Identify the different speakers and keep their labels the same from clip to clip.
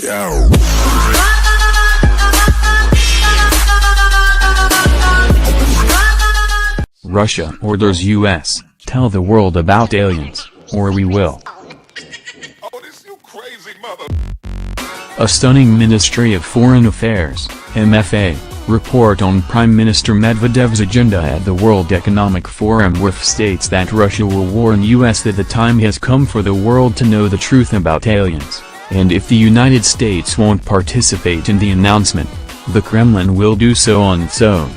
Speaker 1: Yo.
Speaker 2: Russia orders U.S. tell the world about aliens, or we will.
Speaker 1: Oh, this you crazy mother.
Speaker 2: A stunning Ministry of Foreign Affairs, MFA, report on Prime Minister Medvedev's agenda at the World Economic Forum states that Russia will warn U.S. that the time has come for the world to know the truth about aliens, and if the United States won't participate in the announcement, the Kremlin will do so on its own.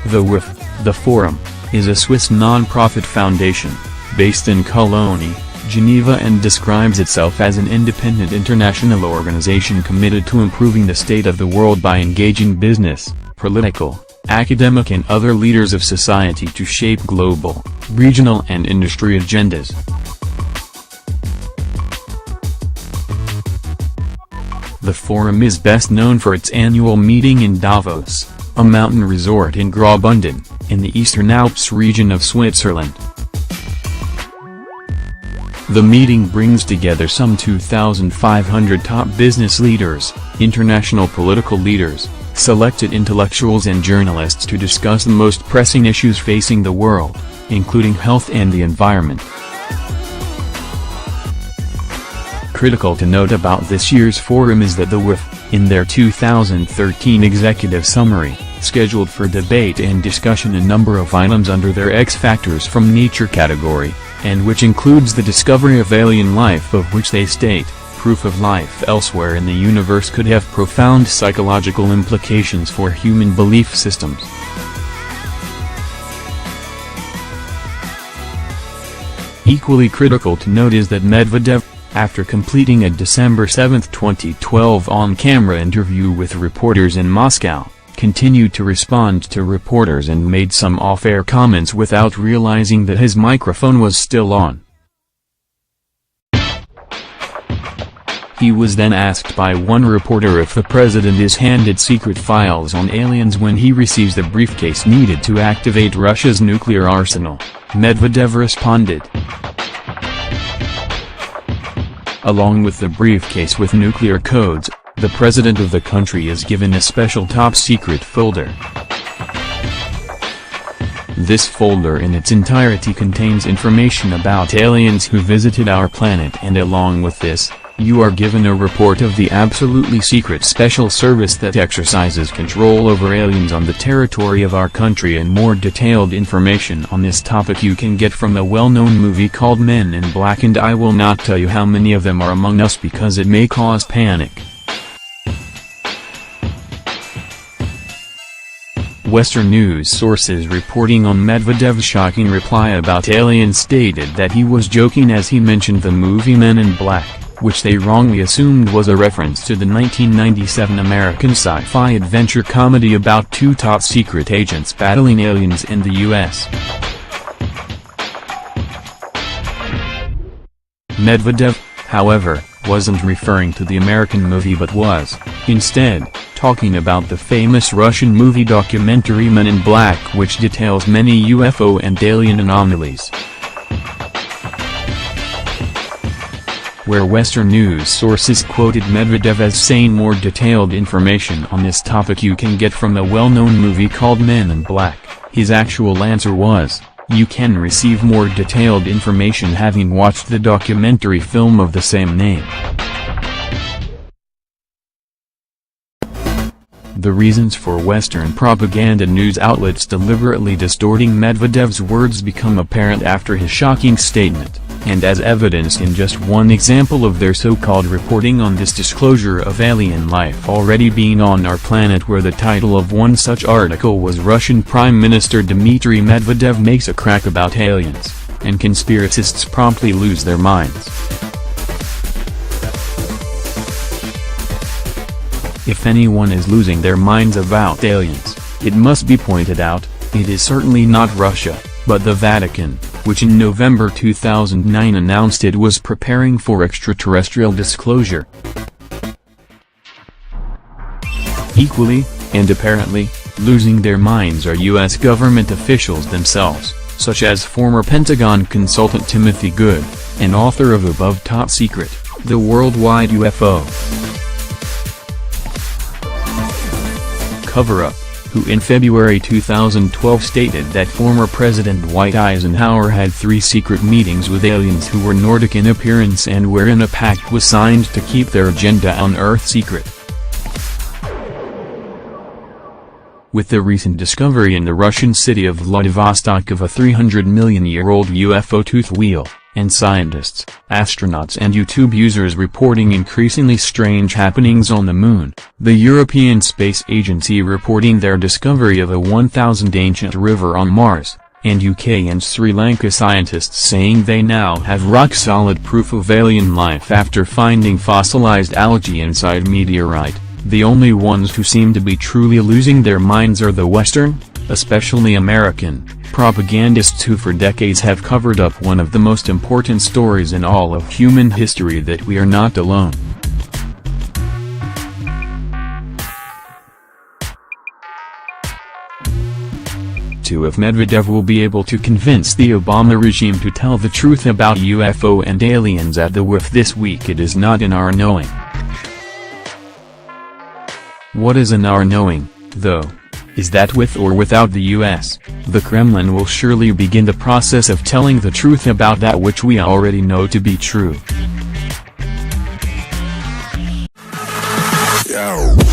Speaker 2: The WIF, the Forum, is a Swiss non-profit foundation, based in Cologne, Geneva, and describes itself as an independent international organization committed to improving the state of the world by engaging business, political, academic and other leaders of society to shape global, regional and industry agendas. The Forum is best known for its annual meeting in Davos, a mountain resort in Graubünden, in the Eastern Alps region of Switzerland. The meeting brings together some 2,500 top business leaders, international political leaders, selected intellectuals and journalists to discuss the most pressing issues facing the world, including health and the environment. Critical to note about this year's forum is that the WIF, in their 2013 executive summary, scheduled for debate and discussion a number of items under their X Factors from Nature category, and which includes the discovery of alien life, of which they state, proof of life elsewhere in the universe could have profound psychological implications for human belief systems. Equally critical to note is that Medvedev, after completing a December 7, 2012 on-camera interview with reporters in Moscow, continued to respond to reporters and made some off-air comments without realizing that his microphone was still on. He was then asked by one reporter if the president is handed secret files on aliens when he receives the briefcase needed to activate Russia's nuclear arsenal. Medvedev responded, "Along with the briefcase with nuclear codes, the president of the country is given a special top-secret folder. This folder in its entirety contains information about aliens who visited our planet, and along with this, you are given a report of the absolutely secret special service that exercises control over aliens on the territory of our country, and more detailed information on this topic you can get from a well-known movie called Men in Black, and I will not tell you how many of them are among us because it may cause panic." Western news sources reporting on Medvedev's shocking reply about aliens stated that he was joking as he mentioned the movie Men in Black, which they wrongly assumed was a reference to the 1997 American sci-fi adventure comedy about two top-secret agents battling aliens in the U.S. Medvedev, however, wasn't referring to the American movie but was, instead, talking about the famous Russian movie documentary Men in Black, which details many UFO and alien anomalies. Where Western news sources quoted Medvedev as saying more detailed information on this topic you can get from a well-known movie called Men in Black, his actual answer was, "You can receive more detailed information having watched the documentary film of the same name." The reasons for Western propaganda news outlets deliberately distorting Medvedev's words become apparent after his shocking statement, and as evidenced in just one example of their so-called reporting on this disclosure of alien life already being on our planet, where the title of one such article was "Russian Prime Minister Dmitry Medvedev makes a crack about aliens, and conspiracists promptly lose their minds." If anyone is losing their minds about aliens, it must be pointed out, it is certainly not Russia, but the Vatican, which in November 2009 announced it was preparing for extraterrestrial disclosure. Equally, and apparently, losing their minds are U.S. government officials themselves, such as former Pentagon consultant Timothy Good, and author of Above Top Secret, The Worldwide UFO Cover-Up, who in February 2012 stated that former President Dwight Eisenhower had 3 secret meetings with aliens who were Nordic in appearance and wherein a pact was signed to keep their agenda on Earth secret. With the recent discovery in the Russian city of Vladivostok of a 300-million-year-old UFO tooth wheel, and scientists, astronauts and YouTube users reporting increasingly strange happenings on the Moon, the European Space Agency reporting their discovery of a 1,000 ancient river on Mars, and UK and Sri Lanka scientists saying they now have rock-solid proof of alien life after finding fossilized algae inside meteorite. The only ones who seem to be truly losing their minds are the Western, especially American, propagandists who for decades have covered up one of the most important stories in all of human history, that we are not alone. If Medvedev will be able to convince the Obama regime to tell the truth about UFO and aliens at the WIF this week, it is not in our knowing. What is in our knowing, though, is that with or without the US, the Kremlin will surely begin the process of telling the truth about that which we already know to be true.
Speaker 1: Yo.